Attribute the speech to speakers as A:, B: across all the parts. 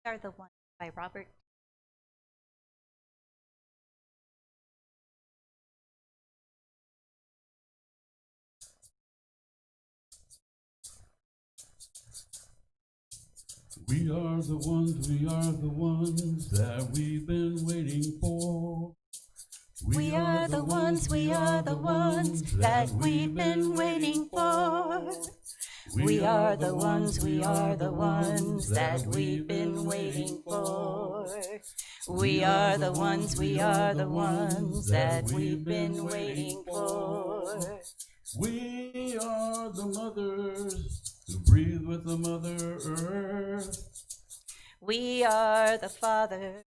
A: Are the Ones by Robert.
B: We are the ones that we've been waiting for.
A: We are the ones that we've been waiting for. We are the ones that we've been waiting for. We are the ones that we've been waiting for.
B: We are the mothers who breathe with the Mother Earth.
A: We are the fathers,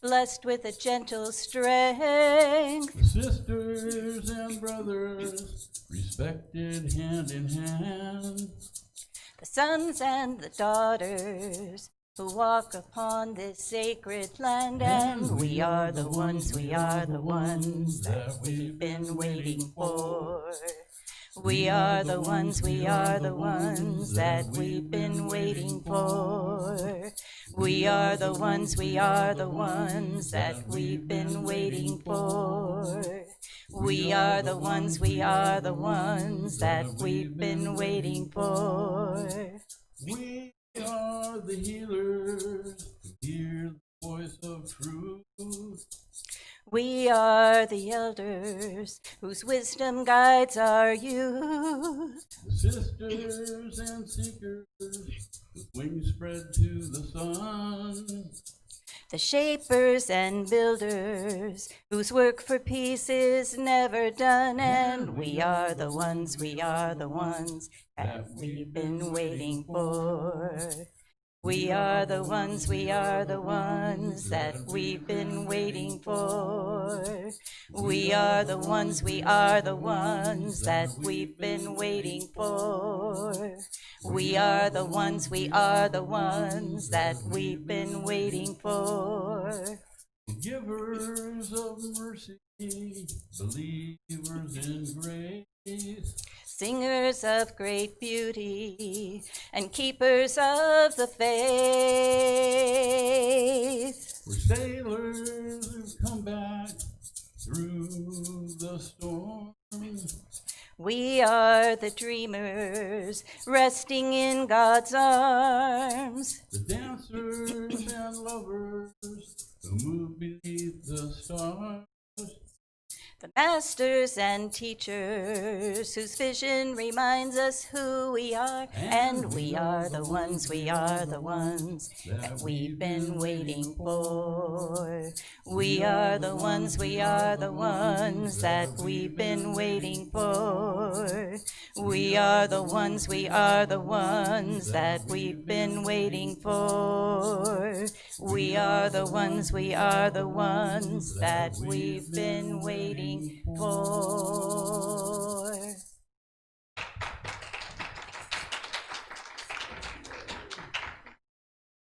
A: blessed with a gentle strength.
B: The sisters and brothers, respected hand in hand.
A: The sons and the daughters who walk upon this sacred land. And we are the ones that we've been waiting for. We are the ones that we've been waiting for. We are the ones that we've been waiting for. We are the ones that we've been waiting for.
B: We are the healers who hear the voice of truth.
A: We are the elders whose wisdom guides our youth.
B: The sisters and seekers with wings spread to the sun.
A: The shapers and builders whose work for peace is never done. And we are the ones that we've been waiting for. We are the ones that we've been waiting for. We are the ones that we've been waiting for. We are the ones that we've been waiting for.
B: Givers of mercy, believers in grace.
A: Singers of great beauty and keepers of the faith.
B: We're sailors who've come back through the storm.
A: We are the dreamers resting in God's arms.
B: The dancers and lovers who move beneath the stars.
A: The masters and teachers whose vision reminds us who we are. And we are the ones that we've been waiting for. We are the ones that we've been waiting for. We are the ones that we've been waiting for. We are the ones that we've been waiting for.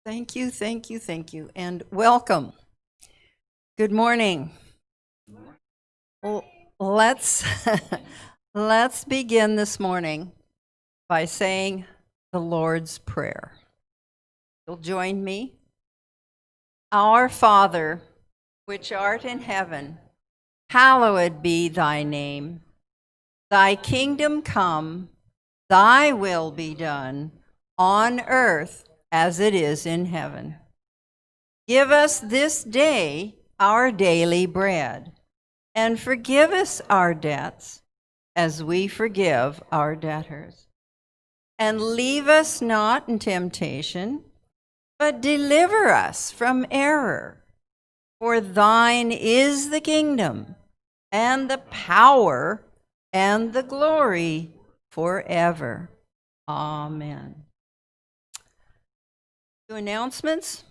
C: Thank you, thank you, thank you, and welcome. Good morning. Well, let's begin this morning by saying the Lord's Prayer. You'll join me. Our Father, which art in heaven, hallowed be thy name. Thy kingdom come, thy will be done, on earth as it is in heaven. Give us this day our daily bread, and forgive us our debts as we forgive our debtors. And leave us not in temptation, but deliver us from error. For thine is the kingdom, and the power, and the glory forever. Amen. Two announcements.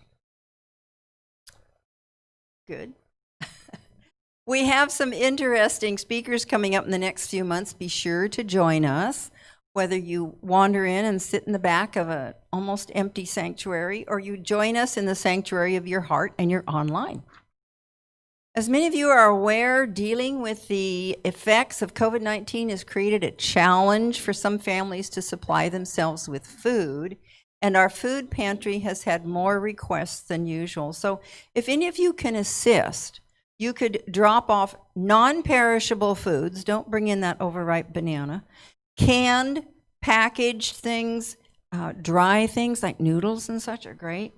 C: Good. We have some interesting speakers coming up in the next few months. Be sure to join us, whether you wander in and sit in the back of an almost empty sanctuary, or you join us in the sanctuary of your heart and you're online. As many of you are aware, dealing with the effects of COVID-19 has created a challenge for some families to supply themselves with food. And our food pantry has had more requests than usual. So if any of you can assist, you could drop off non-perishable foods. Don't bring in that overripe banana. Canned, packaged things, dry things like noodles and such are great.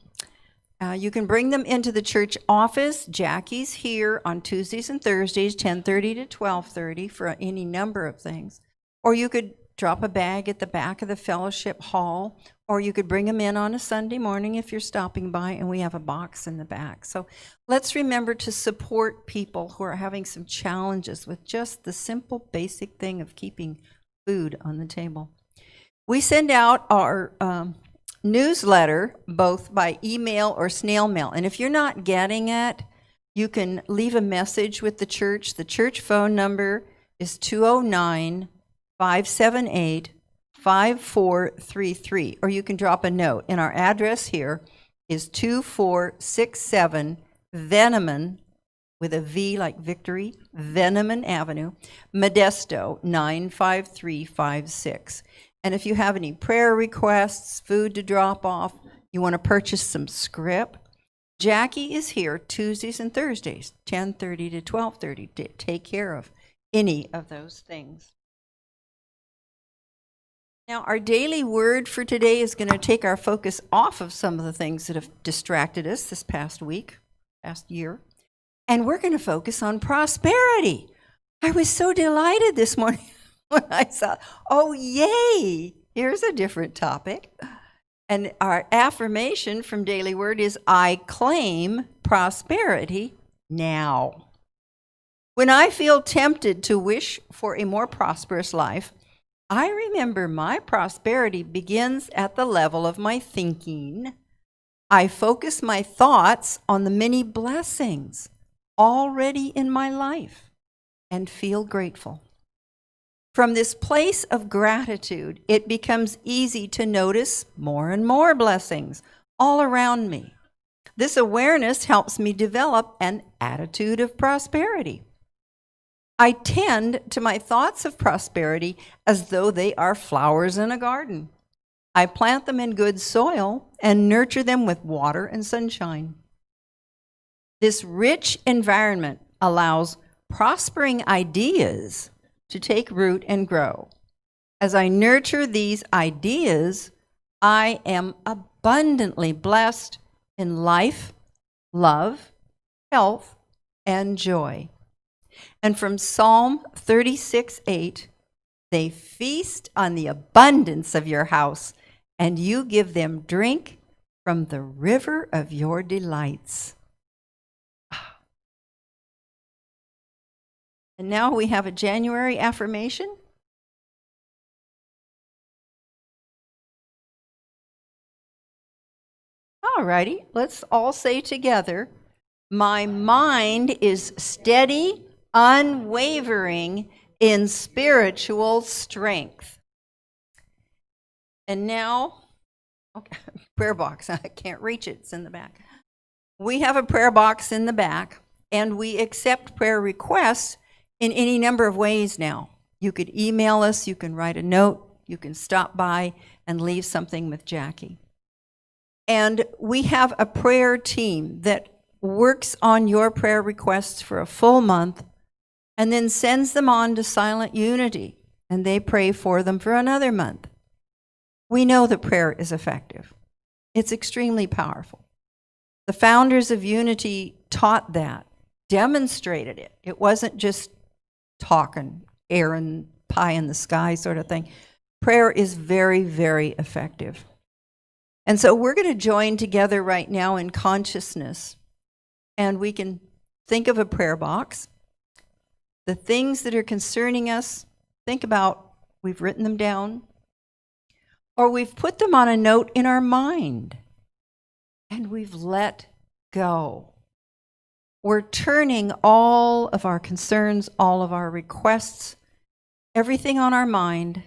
C: You can bring them into the church office. Jackie's here on Tuesdays and Thursdays, 10:30 to 12:30 for any number of things. Or you could drop a bag at the back of the fellowship hall, or you could bring them in on a Sunday morning if you're stopping by, and we have a box in the back. So let's remember to support people who are having some challenges with just the simple, basic thing of keeping food on the table. We send out our newsletter both by email or snail mail. And if you're not getting it, you can leave a message with the church. The church phone number is 209-578-5433. Or you can drop a note. And our address here is 2467 Veneman, with a V like victory, Veneman Avenue, Modesto 95356. And if you have any prayer requests, food to drop off, you want to purchase some script, Jackie is here Tuesdays and Thursdays, 10:30 to 12:30, to take care of any of those things. Now, our daily word for today is going to take our focus off of some of the things that have distracted us this past week, past year, and we're going to focus on prosperity. I was so delighted this morning when I saw, oh, yay, here's a different topic. And our affirmation from Daily Word is, I claim prosperity now. When I feel tempted to wish for a more prosperous life, I remember my prosperity begins at the level of my thinking. I focus my thoughts on the many blessings already in my life and feel grateful. From this place of gratitude, it becomes easy to notice more and more blessings all around me. This awareness helps me develop an attitude of prosperity. I tend to my thoughts of prosperity as though they are flowers in a garden. I plant them in good soil and nurture them with water and sunshine. This rich environment allows prospering ideas to take root and grow. As I nurture these ideas, I am abundantly blessed in life, love, health, and joy. And from Psalm 36:8, they feast on the abundance of your house, and you give them drink from the river of your delights. And now we have a January affirmation. All righty, let's all say together, my mind is steady, unwavering in spiritual strength. And now, okay, prayer box, I can't reach it, it's in the back. We have a prayer box in the back, and we accept prayer requests in any number of ways now. You could email us, you can write a note, you can stop by and leave something with Jackie. And we have a prayer team that works on your prayer requests for a full month and then sends them on to Silent Unity, and they pray for them for another month. We know that prayer is effective. It's extremely powerful. The founders of Unity taught that, demonstrated it. It wasn't just talking, air and pie in the sky sort of thing. Prayer is very, very effective. And so we're going to join together right now in consciousness, and we can think of a prayer box. The things that are concerning us, think about, we've written them down, or we've put them on a note in our mind, and we've let go. We're turning all of our concerns, all of our requests, everything on our mind,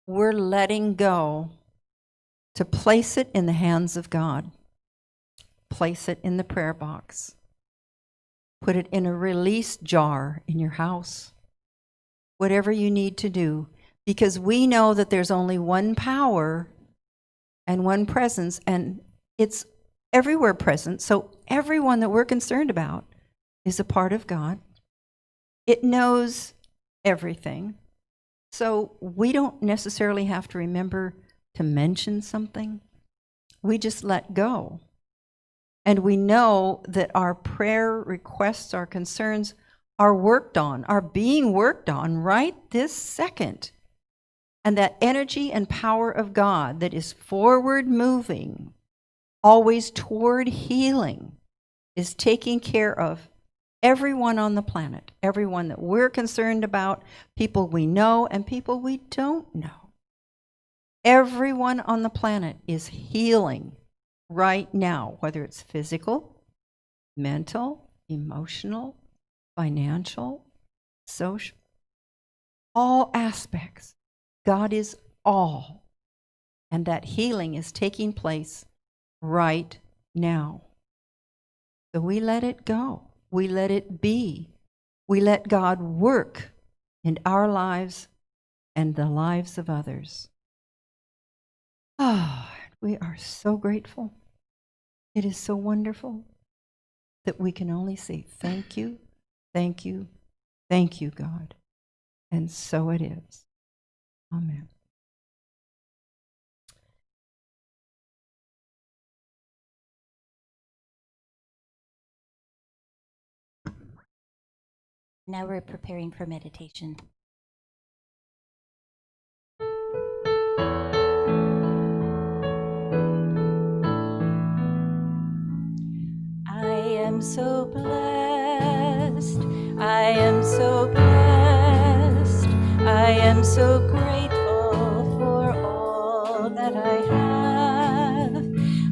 C: we're letting go to place it in the hands of God. Place it in the prayer box. Put it in a release jar in your house. Whatever you need to do, because we know that there's only one power, and one presence, and it's everywhere present. So everyone that we're concerned about is a part of God. It knows everything. So we don't necessarily have to remember to mention something. We just let go. And we know that our prayer requests, our concerns are worked on, are being worked on right this second. And that energy and power of God that is forward moving, always toward healing, is taking care of everyone on the planet, everyone that we're concerned about, people we know and people we don't know. Everyone on the planet is healing right now, whether it's physical, mental, emotional, financial, social, all aspects. God is all. And that healing is taking place right now. So we let it go. We let it be. We let God work in our lives and the lives of others. Ah, we are so grateful. It is so wonderful that we can only say thank you, thank you, thank you, God. And so it is. Amen.
A: Now we're preparing for meditation. I am so blessed. I am so blessed. I am so grateful for all that I have.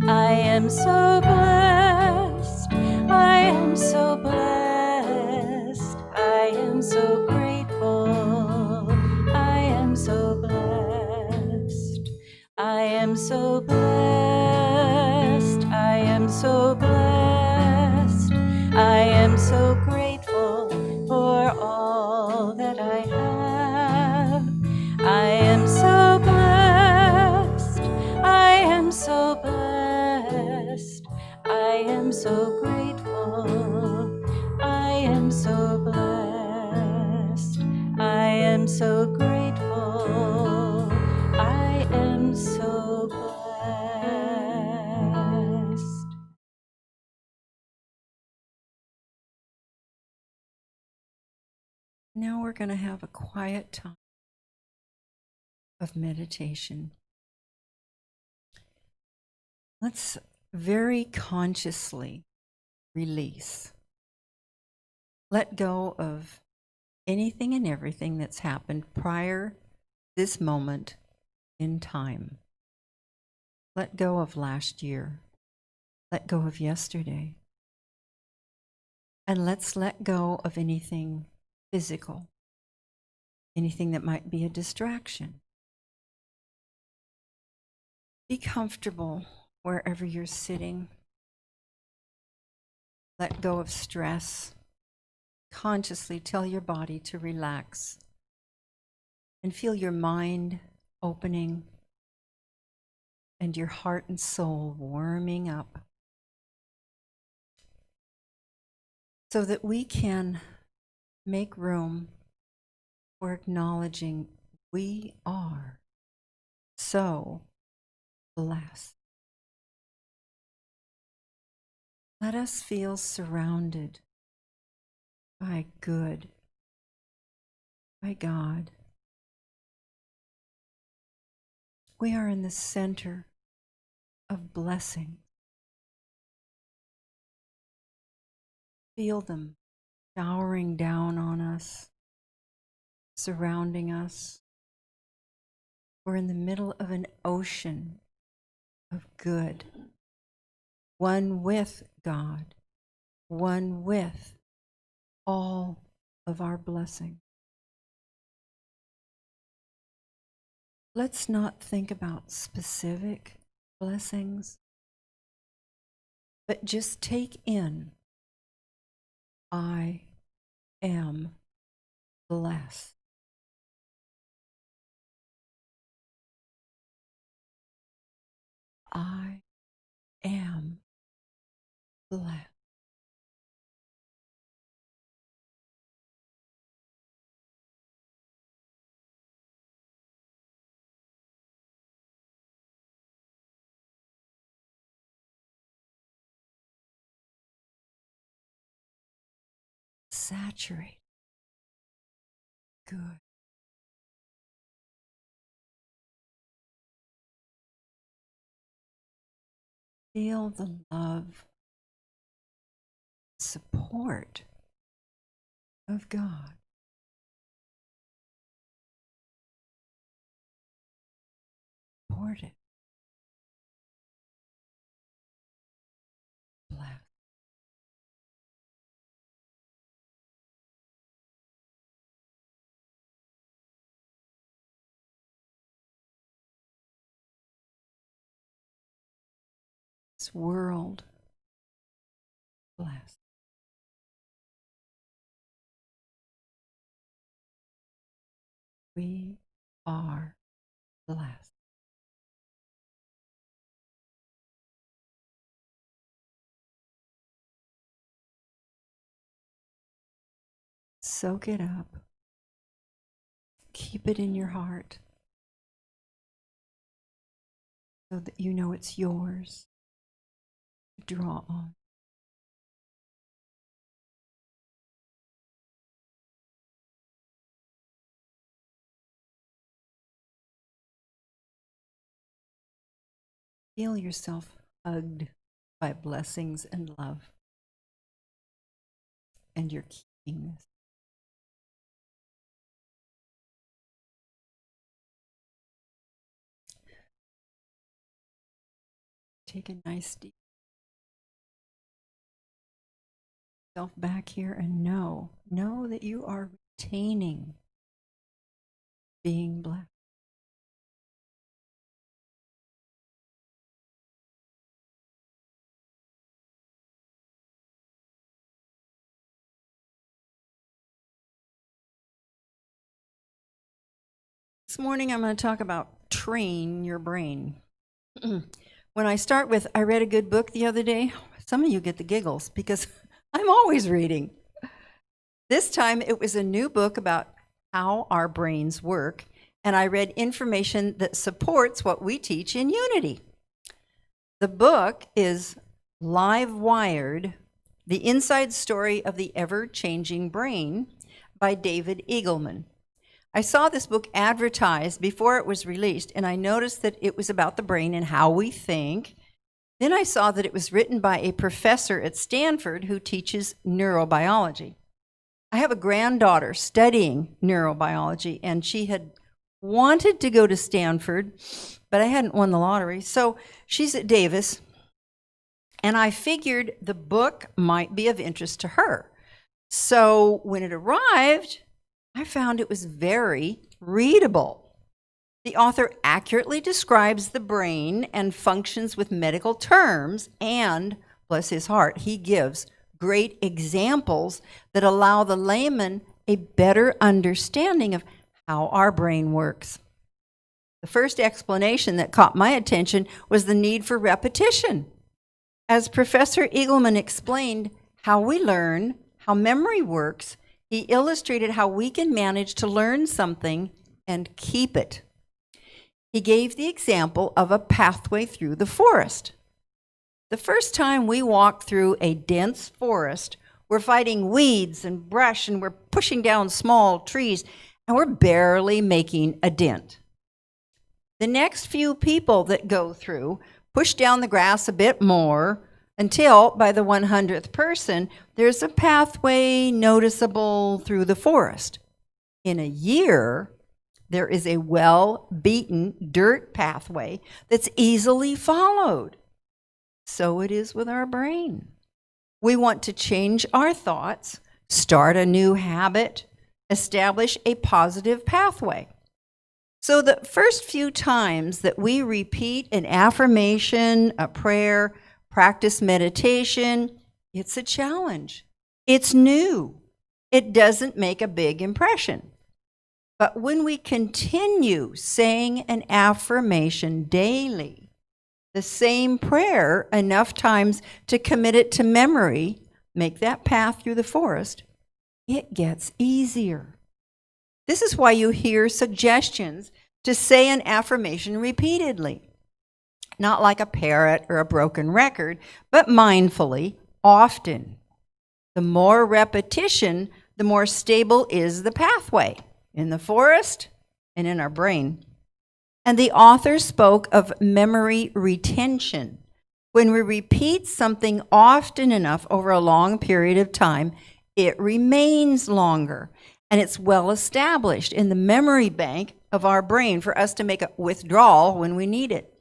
A: I am so blessed. I am so blessed. I am so grateful. I am so blessed. I am so blessed. I am so blessed. I am so grateful for all that I have. I am so blessed. I am so blessed. I am so grateful. I am so blessed. I am so grateful. I am so blessed.
C: Now we're going to have a quiet time of meditation. Let's very consciously release. Let go of anything and everything that's happened prior this moment in time. Let go of last year. Let go of yesterday. And let's let go of anything physical, anything that might be a distraction. Be comfortable wherever you're sitting. Let go of stress. Consciously tell your body to relax and feel your mind opening and your heart and soul warming up so that we can make room for acknowledging we are so blessed. Let us feel surrounded by good, by God. We are in the center of blessing. Feel them showering down on us, surrounding us. We're in the middle of an ocean of good, one with God, one with all of our blessing. Let's not think about specific blessings, but just take in, I am blessed. I am blessed. Saturate. Good. Feel the love, support of God. Support it. Bless. This world bless. We are blessed. Soak it up. Keep it in your heart so that you know it's yours to draw on. Feel yourself hugged by blessings and love. And you're keeping this. Take a nice deep self back here and know that you are retaining being blessed. This morning I'm going to talk about train your brain. When I start with, I read a good book the other day, some of you get the giggles because I'm always reading. This time it was a new book about how our brains work, and I read information that supports what we teach in Unity. The book is Live Wired, The Inside Story of the Ever-Changing Brain by David Eagleman. I saw this book advertised before it was released, and I noticed that it was about the brain and how we think. Then I saw that it was written by a professor at Stanford who teaches neurobiology. I have a granddaughter studying neurobiology, and she had wanted to go to Stanford, but I hadn't won the lottery. So she's at Davis, and I figured the book might be of interest to her. So when it arrived, I found it was very readable. The author accurately describes the brain and functions with medical terms, and, bless his heart, he gives great examples that allow the layman a better understanding of how our brain works. The first explanation that caught my attention was the need for repetition. As Professor Eagleman explained how we learn, how memory works, he illustrated how we can manage to learn something and keep it. He gave the example of a pathway through the forest. The first time we walk through a dense forest, we're fighting weeds and brush, and we're pushing down small trees, and we're barely making a dent. The next few people that go through push down the grass a bit more, until, by the 100th person, there's a pathway noticeable through the forest. In a year, there is a well-beaten dirt pathway that's easily followed. So it is with our brain. We want to change our thoughts, start a new habit, establish a positive pathway. So the first few times that we repeat an affirmation, a prayer, practice meditation, it's a challenge. It's new. It doesn't make a big impression. But when we continue saying an affirmation daily, the same prayer enough times to commit it to memory, make that path through the forest, it gets easier. This is why you hear suggestions to say an affirmation repeatedly. Not like a parrot or a broken record, but mindfully, often. The more repetition, the more stable is the pathway in the forest and in our brain. And the author spoke of memory retention. When we repeat something often enough over a long period of time, it remains longer. And it's well established in the memory bank of our brain for us to make a withdrawal when we need it.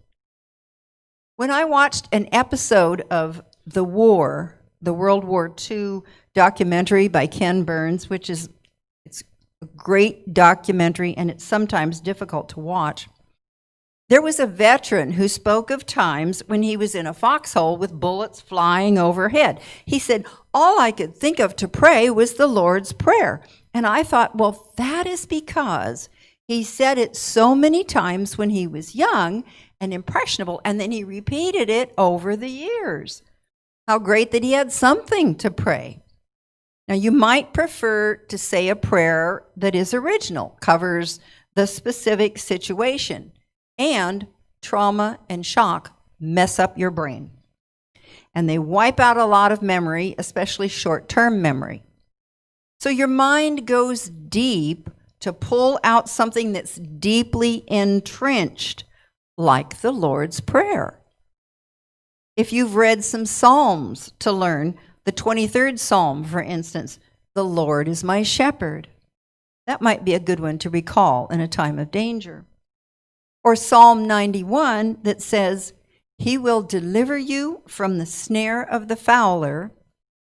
C: When I watched an episode of The War, the World War II documentary by Ken Burns, it's a great documentary and it's sometimes difficult to watch, there was a veteran who spoke of times when he was in a foxhole with bullets flying overhead. He said, all I could think of to pray was the Lord's Prayer. And I thought, well, that is because he said it so many times when he was young and impressionable, and then he repeated it over the years. How great that he had something to pray. Now, you might prefer to say a prayer that is original, covers the specific situation, and trauma and shock mess up your brain. And they wipe out a lot of memory, especially short-term memory. So your mind goes deep to pull out something that's deeply entrenched, like the Lord's Prayer. If you've read some Psalms to learn, the 23rd Psalm, for instance, the Lord is my shepherd. That might be a good one to recall in a time of danger. Or Psalm 91 that says, he will deliver you from the snare of the fowler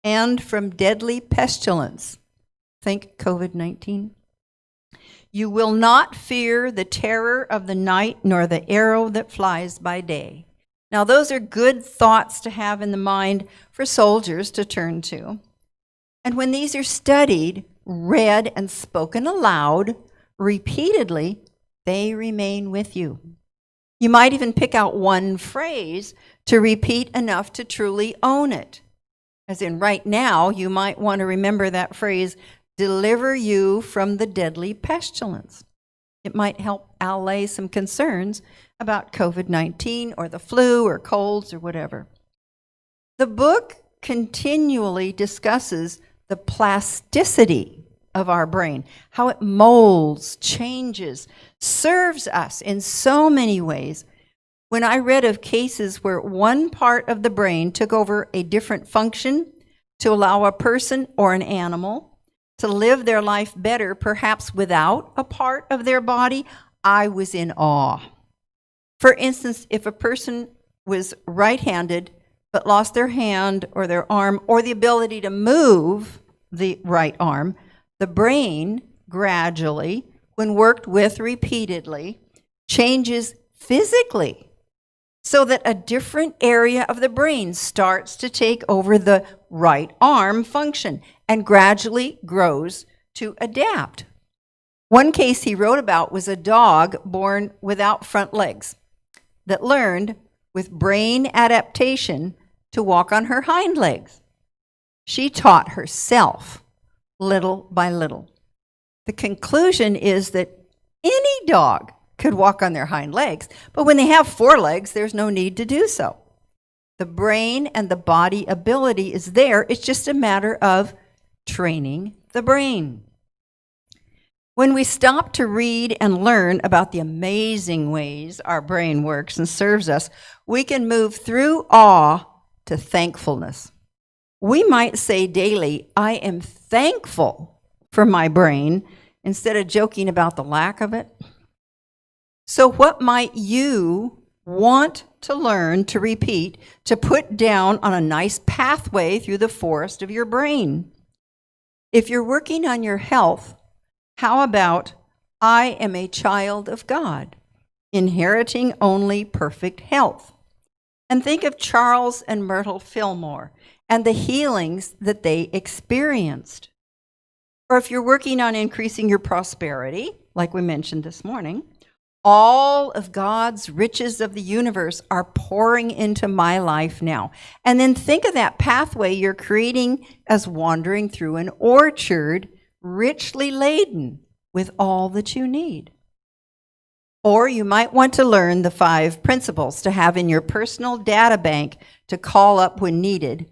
C: and from deadly pestilence. Think COVID-19. You will not fear the terror of the night, nor the arrow that flies by day. Now, those are good thoughts to have in the mind for soldiers to turn to. And when these are studied, read, and spoken aloud repeatedly, they remain with you. You might even pick out one phrase to repeat enough to truly own it. As in, right now, you might want to remember that phrase, deliver you from the deadly pestilence. It might help allay some concerns about COVID-19 or the flu or colds or whatever. The book continually discusses the plasticity of our brain, how it molds, changes, serves us in so many ways. When I read of cases where one part of the brain took over a different function to allow a person or an animal to live their life better, perhaps without a part of their body, I was in awe. For instance, if a person was right-handed but lost their hand or their arm or the ability to move the right arm, the brain gradually, when worked with repeatedly, changes physically so that a different area of the brain starts to take over the right arm function and gradually grows to adapt. One case he wrote about was a dog born without front legs that learned, with brain adaptation, to walk on her hind legs. She taught herself little by little. The conclusion is that any dog could walk on their hind legs, but when they have 4 legs, there's no need to do so. The brain and the body ability is there. It's just a matter of training the brain. When we stop to read and learn about the amazing ways our brain works and serves us, we can move through awe to thankfulness. We might say daily, I am thankful for my brain, instead of joking about the lack of it. So what might you want to learn to repeat, to put down on a nice pathway through the forest of your brain? If you're working on your health, how about, I am a child of God, inheriting only perfect health? And think of Charles and Myrtle Fillmore and the healings that they experienced. Or if you're working on increasing your prosperity, like we mentioned this morning, All of God's riches of the universe are pouring into my life now. And then think of that pathway you're creating as wandering through an orchard richly laden with all that you need. Or you might want to learn the 5 principles to have in your personal data bank to call up when needed.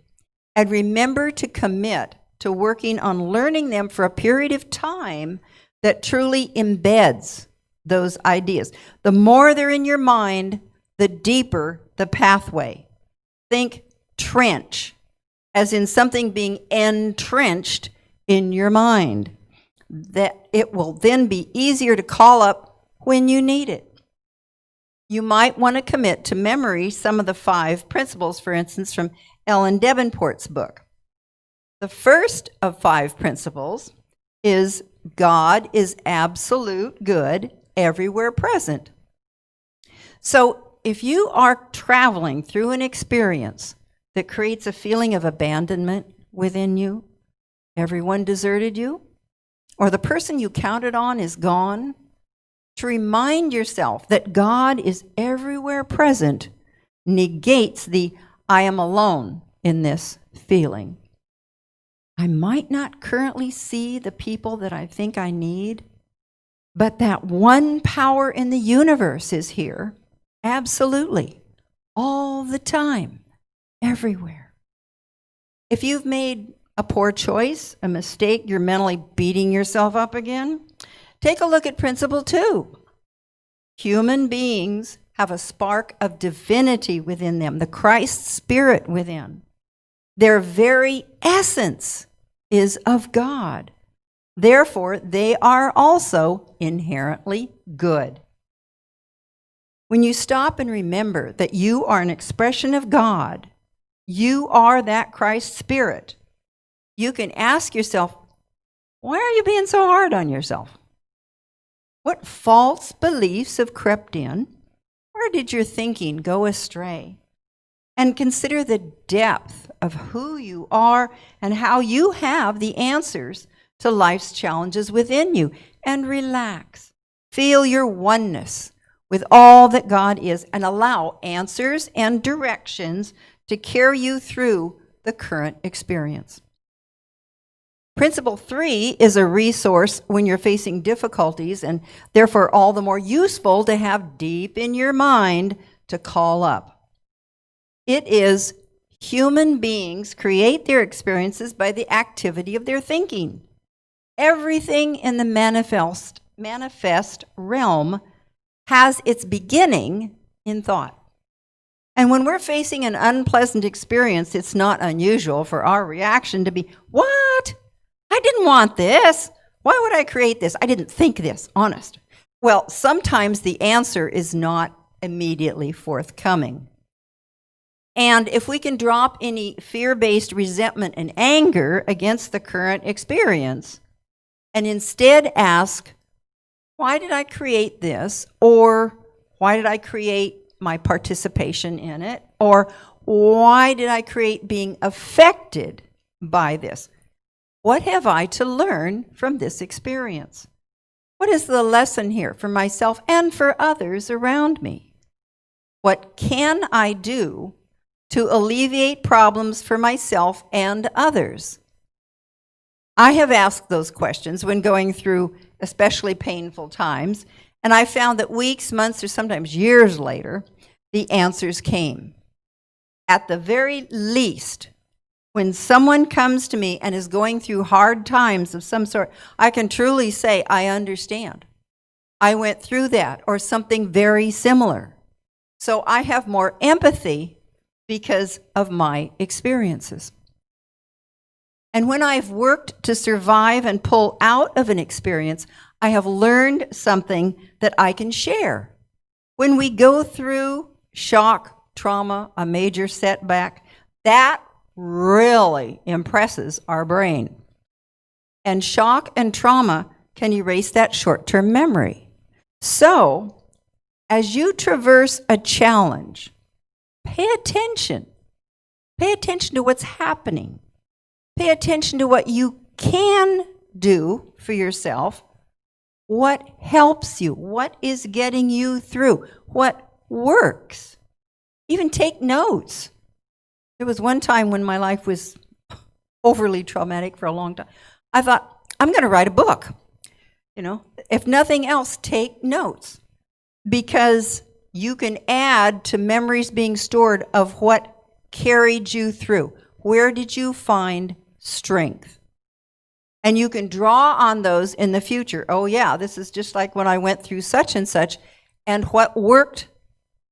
C: And remember to commit to working on learning them for a period of time that truly embeds those ideas. The more they're in your mind, the deeper the pathway. Think trench, as in something being entrenched in your mind, that it will then be easier to call up when you need it. You might want to commit to memory some of the 5 principles, for instance, from Ellen Davenport's book. The first of 5 principles is God is absolute good, everywhere present. So if you are traveling through an experience that creates a feeling of abandonment within you, everyone deserted you, or the person you counted on is gone, to remind yourself that God is everywhere present negates the I am alone in this feeling. I might not currently see the people that I think I need, but that one power in the universe is here, absolutely, all the time, everywhere. If you've made a poor choice, a mistake, you're mentally beating yourself up again, take a look at principle 2. Human beings have a spark of divinity within them, the Christ spirit within. Their very essence is of God. Therefore, they are also inherently good. When you stop and remember that you are an expression of God, you are that Christ spirit, you can ask yourself, why are you being so hard on yourself? What false beliefs have crept in? Where did your thinking go astray? And consider the depth of who you are and how you have the answers to life's challenges within you. And relax. Feel your oneness with all that God is and allow answers and directions to carry you through the current experience. Principle 3 is a resource when you're facing difficulties and therefore all the more useful to have deep in your mind to call up. It is human beings create their experiences by the activity of their thinking. Everything in the manifest realm has its beginning in thought. And when we're facing an unpleasant experience, it's not unusual for our reaction to be, what? I didn't want this. Why would I create this? I didn't think this, honest. Well, sometimes the answer is not immediately forthcoming. And if we can drop any fear-based resentment and anger against the current experience, and instead ask, why did I create this? Or why did I create my participation in it? Or why did I create being affected by this? What have I to learn from this experience? What is the lesson here for myself and for others around me? What can I do to alleviate problems for myself and others? I have asked those questions when going through especially painful times, and I found that weeks, months, or sometimes years later, the answers came. At the very least, when someone comes to me and is going through hard times of some sort, I can truly say, I understand. I went through that, or something very similar. So I have more empathy because of my experiences. And when I've worked to survive and pull out of an experience, I have learned something that I can share. When we go through shock, trauma, a major setback, that really impresses our brain. And shock and trauma can erase that short-term memory. So, as you traverse a challenge, pay attention. Pay attention to what's happening. Pay attention to what you can do for yourself What helps you? What is getting you through? What works? Even take notes. There was one time when my life was overly traumatic for a long time. I thought, I'm going to write a book. If nothing else, take notes, because you can add to memories being stored of what carried you through. Where did you find strength? And you can draw on those in the future. Oh yeah, this is just like when I went through such and such, and what worked,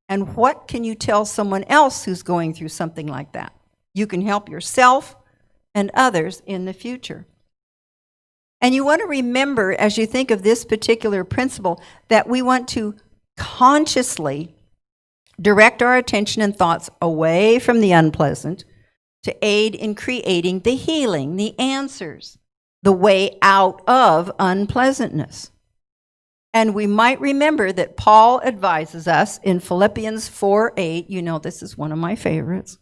C: and what can you tell someone else who's going through something like that? You can help yourself and others in the future. And you want to remember, as you think of this particular principle, that we want to consciously direct our attention and thoughts away from the unpleasant to aid in creating the healing, the answers, the way out of unpleasantness. And we might remember that Paul advises us in Philippians 4:8, this is one of my favorites,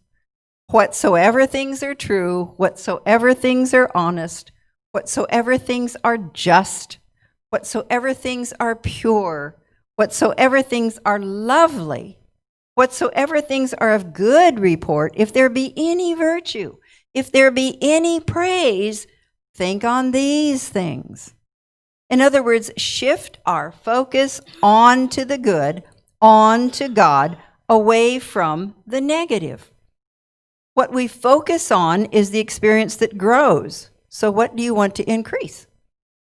C: whatsoever things are true, whatsoever things are honest, whatsoever things are just, whatsoever things are pure, whatsoever things are lovely, whatsoever things are of good report, if there be any virtue, if there be any praise, think on these things. In other words, shift our focus onto the good, onto God, away from the negative. What we focus on is the experience that grows. So what do you want to increase?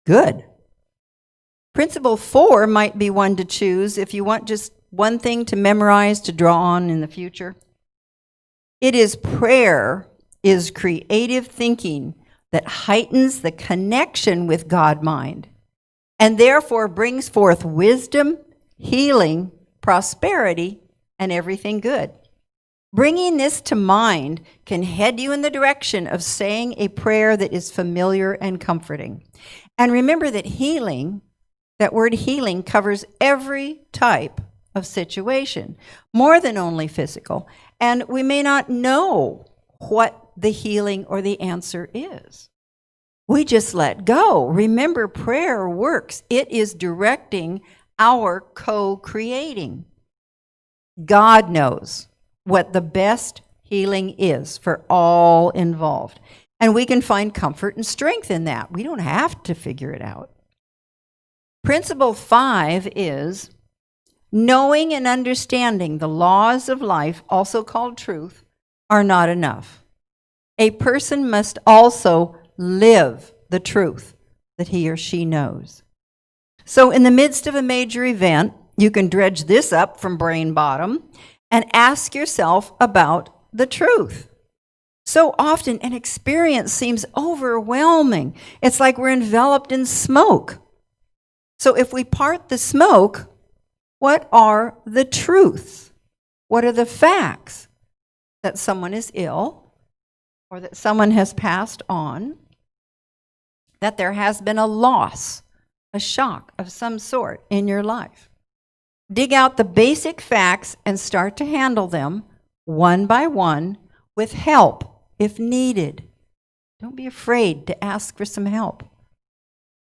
C: Good. Principle 4 might be one to choose if you want just one thing to memorize, to draw on in the future. It is prayer, is creative thinking that heightens the connection with God-mind, and therefore brings forth wisdom, healing, prosperity, and everything good. Bringing this to mind can head you in the direction of saying a prayer that is familiar and comforting. And remember that healing, that word healing, covers every type of situation, more than only physical. And we may not know what the healing or the answer is. We just let go. Remember, prayer works. It is directing our co-creating. God knows what the best healing is for all involved. And we can find comfort and strength in that. We don't have to figure it out. Principle 5 is knowing and understanding the laws of life, also called truth, are not enough. A person must also live the truth that he or she knows. So in the midst of a major event, you can dredge this up from brain bottom and ask yourself about the truth. So often an experience seems overwhelming. It's like we're enveloped in smoke. So if we part the smoke, what are the truths? What are the facts? That someone is ill, or that someone has passed on, that there has been a loss, a shock of some sort in your life. Dig out the basic facts and start to handle them one by one with help if needed. Don't be afraid to ask for some help.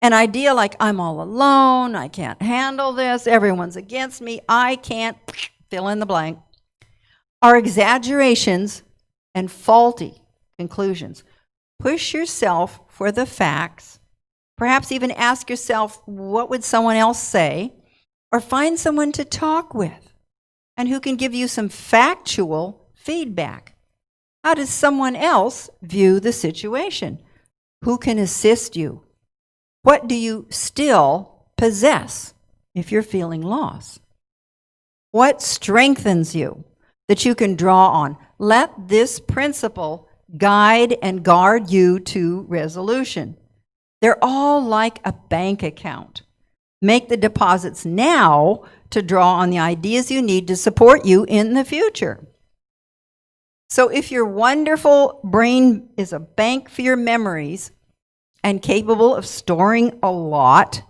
C: An idea like, I'm all alone, I can't handle this, everyone's against me, I can't, fill in the blank, are exaggerations and faulty conclusions. Push yourself for the facts. Perhaps even ask yourself, what would someone else say? Or find someone to talk with and who can give you some factual feedback. How does someone else view the situation? Who can assist you? What do you still possess if you're feeling lost? What strengthens you that you can draw on? Let this principle guide and guard you to resolution. They're all like a bank account. Make the deposits now to draw on the ideas you need to support you in the future. So if your wonderful brain is a bank for your memories and capable of storing a lot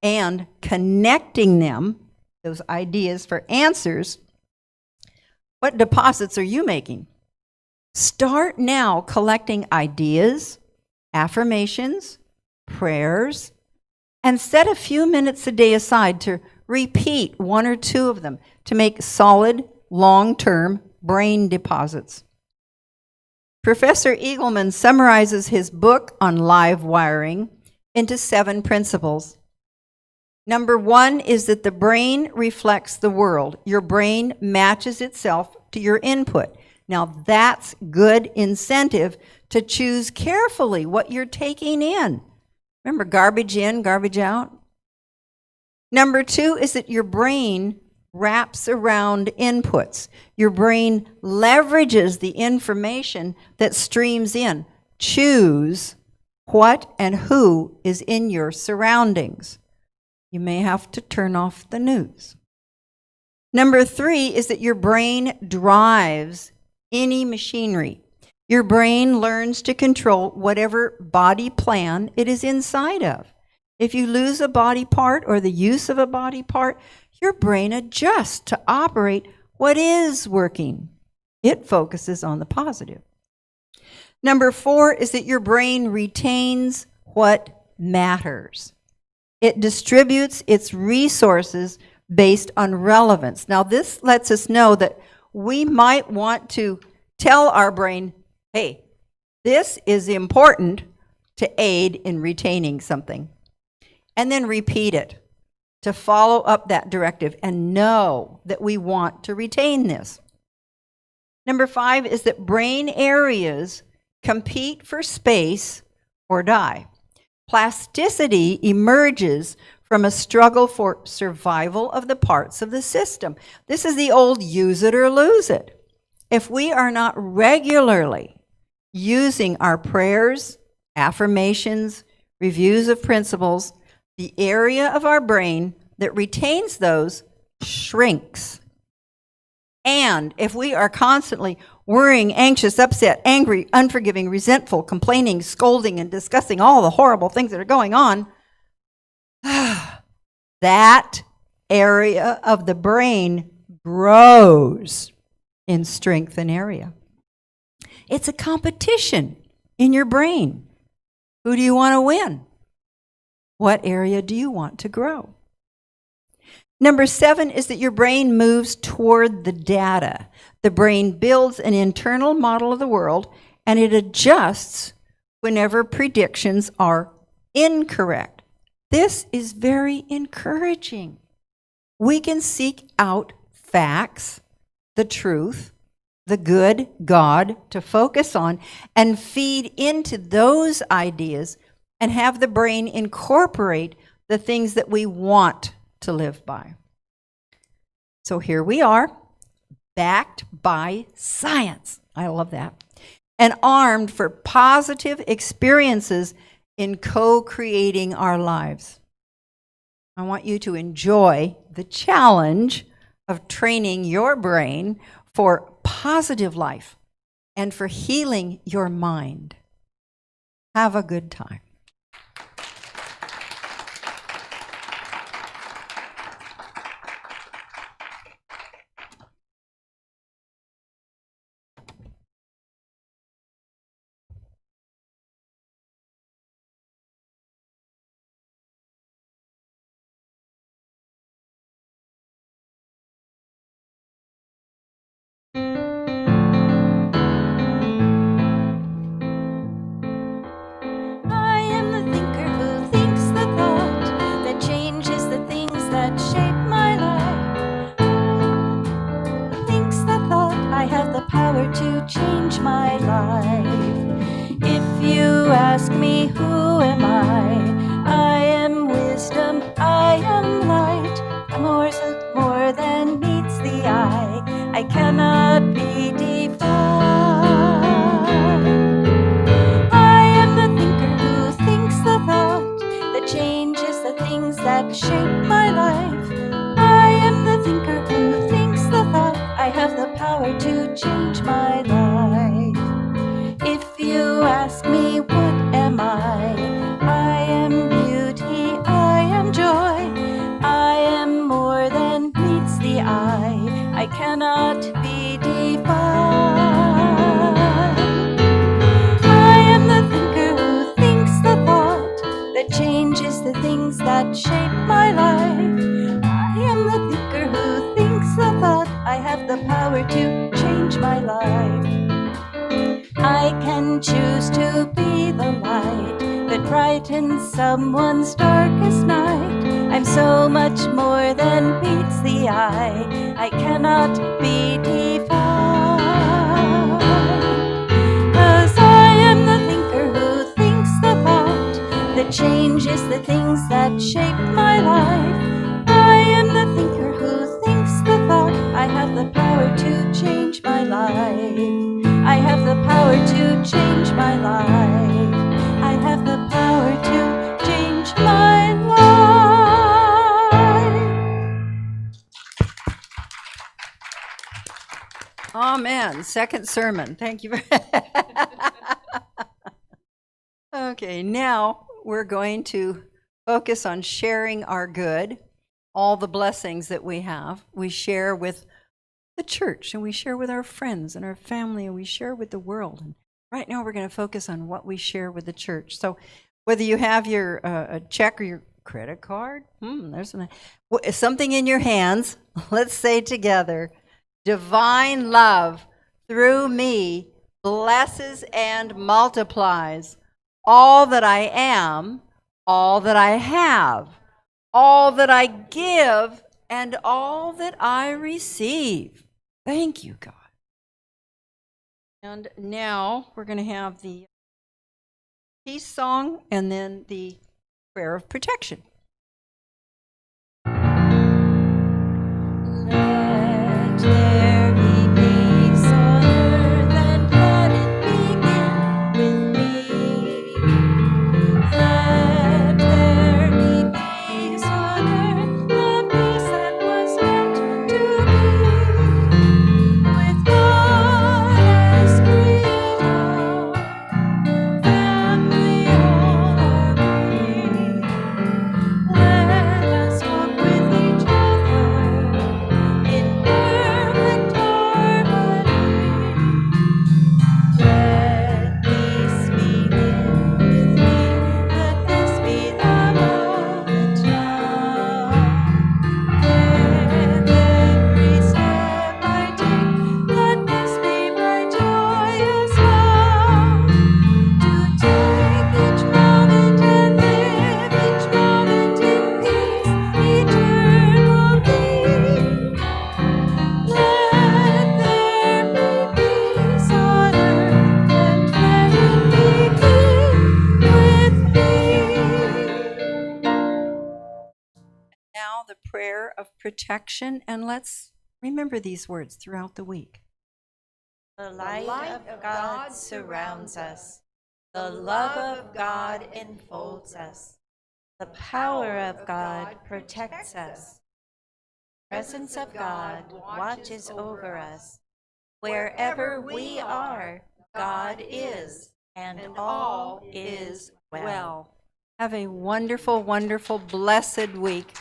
C: and connecting them, those ideas for answers, what deposits are you making? Start now collecting ideas, affirmations, prayers, And set a few minutes a day aside to repeat one or two of them to make solid, long-term brain deposits. Professor Eagleman summarizes his book on live wiring into 7 principles. Number 1 is that the brain reflects the world. Your brain matches itself to your input. Now, that's good incentive to choose carefully what you're taking in. Remember, garbage in, garbage out. Number 2 is that your brain wraps around inputs. Your brain leverages the information that streams in. Choose what and who is in your surroundings. You may have to turn off the news. Number 3 is that your brain drives any machinery. Your brain learns to control whatever body plan it is inside of. If you lose a body part or the use of a body part, your brain adjusts to operate what is working. It focuses on the positive. Number 4 is that your brain retains what matters. It distributes its resources based on relevance. Now, this lets us know that we might want to tell our brain, hey, this is important to aid in retaining something. And then repeat it to follow up that directive and know that we want to retain this. Number 5 is that brain areas compete for space or die. Plasticity emerges from a struggle for survival of the parts of the system. This is the old use it or lose it. If we are not regularly using our prayers, affirmations, reviews of principles, the area of our brain that retains those shrinks. And if we are constantly worrying, anxious, upset, angry, unforgiving, resentful, complaining, scolding, and discussing all the horrible things that are going on, that area of the brain grows in strength and area. It's a competition in your brain. Who do you want to win? What area do you want to grow? Number 7 is that your brain moves toward the data. The brain builds an internal model of the world, and it adjusts whenever predictions are incorrect. This is very encouraging. We can seek out facts, the truth, the good, God to focus on, and feed into those ideas and have the brain incorporate the things that we want to live by. So here we are, backed by science. I love that. And armed for positive experiences in co-creating our lives. I want you to enjoy the challenge of training your brain for positive life and for healing your mind. Have a good time.
A: I am the thinker who thinks the thought that changes the things that shape my life. Who thinks the thought I have the power to change my life. If you ask me who am I am wisdom, I am light. More than meets the eye. I cannot be defined. I am the thinker who thinks the thought that changes the things that shape my life. I am the thinker who thinks the thought I have the power to change my life. If you ask me what am I am beauty, I am joy. I am more than meets the eye. I cannot be defined. I am the thinker who thinks the thought that changes the things that choose to be the light that brightens someone's darkest night. I'm so much more than meets the eye. I cannot be defined. 'Cause I am the thinker who thinks the thought that changes the things that shape my life. I am the thinker who thinks the thought. I have the power to change my life. I have the power to change my life. I have the power to change my life.
C: Amen. Second sermon. Thank you. Okay, now we're going to focus on sharing our good, all the blessings that we have. We share with the church, and we share with our friends and our family, and we share with the world. And right now we're going to focus on what we share with the church. So whether you have your a check or your credit card, there's something in your hands, let's say together, divine love through me blesses and multiplies all that I am, all that I have, all that I give, and all that I receive. Thank you, God. And now we're going to have the peace song and then the prayer of protection.
A: Let there be peace on earth, and let it begin with me. Let there be peace on earth, the peace that was meant to be. With God as creator, family all are we. Let us walk with each other in perfect harmony. Let peace begin with me. Let this be the moment now. With every step I take, let this be my joyous vow. To take each moment and live each moment in peace eternally. Let there be peace on earth, and let it begin with me.
C: Now the prayer of protection, and let's remember these words throughout the week.
A: The light of God surrounds us. The love of God enfolds us. The power of God protects us. The presence of God watches over us. Wherever we are, God is, and all is well.
C: Have a wonderful, wonderful, blessed week.